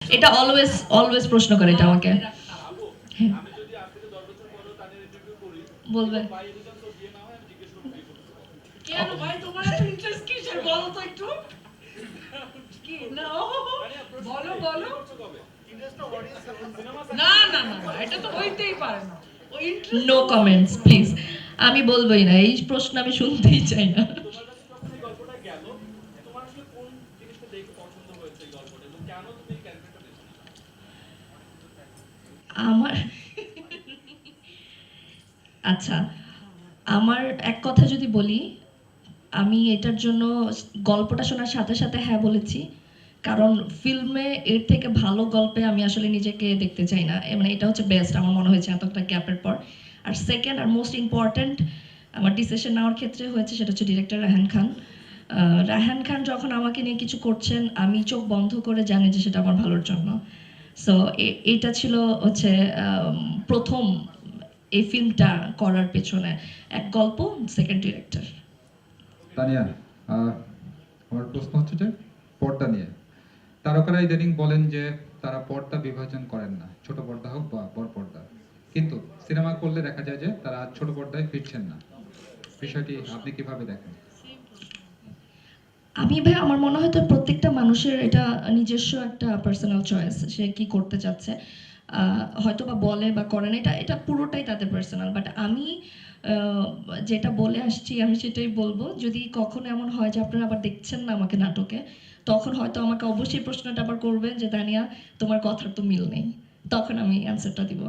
এটা always always প্রশ্ন করে এটা আমাকে। হ্যাঁ, বলবে কেন ভাই তোমার এত ইন্টারেস্ট কিসের বলো তো একটু কি না বলো বলো না না না না, এটা তো হইতেই পারে না ও ইন্টারেস্ট নো কমেন্টস প্লিজ। আমি বলবোই না, এই প্রশ্ন আমি শুনতেই চাই না। আমার আচ্ছা, আমার এক কথা যদি বলি, আমি এটার জন্য গল্পটা শোনার সাথে সাথে হ্যাঁ বলেছি। কারণ ফিল্মে এর থেকে ভালো গল্পে আমি আসলে নিজেকে দেখতে চাই না। মানে এটা হচ্ছে বেস্ট আমার মনে হয়েছে এতটা গ্যাপের পর। আর সেকেন্ড আর মোস্ট ইম্পর্ট্যান্ট আমার ডিসিশন নেওয়ার ক্ষেত্রে হয়েছে সেটা হচ্ছে ডিরেক্টর রায়হান খান। রায়হান খান যখন আমাকে নিয়ে কিছু করছেন আমি চোখ বন্ধ করে জানি যে সেটা আমার ভালোর জন্য। সো এটা ছিল হচ্ছে প্রথম এই ফিল্মটা করার পেছনে এক গল্প, সেকেন্ড ডিরেক্টর। তানিয়া, আমার প্রশ্ন হচ্ছে যে পর্দা নিয়ে তারকারা ইদানিং বলেন যে তারা পর্দা বিভাজন করেন না, ছোট পর্দা হোক বা বড় পর্দা, কিন্তু সিনেমা করলে দেখা যায় যে তারা ছোট পর্দায় ফিরছেন না। বিষয়টি আপনি কিভাবে দেখেন? আমি ভাই আমার মনে হয় তো প্রত্যেকটা মানুষের এটা নিজস্ব একটা পার্সোনাল চয়েস, সে কি করতে চাচ্ছে। হয়তো বা বলে বা করে না, এটা এটা পুরোটাই তাদের পার্সোনাল। বাট আমি যেটা বলে আসছি আমি সেটাই বলবো। যদি কখনো এমন হয় যে আপনারা আবার দেখছেন না আমাকে নাটকে, তখন হয়তো আমাকে অবশ্যই প্রশ্নটা আবার করবেন যে দানিয়া তোমার কথার তো মিল নেই, তখন আমি অ্যান্সারটা দিব।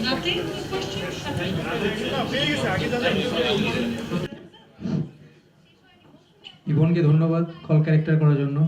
nothing question ইভনকে ধন্যবাদ কল ক্যারেক্টার করার জন্য।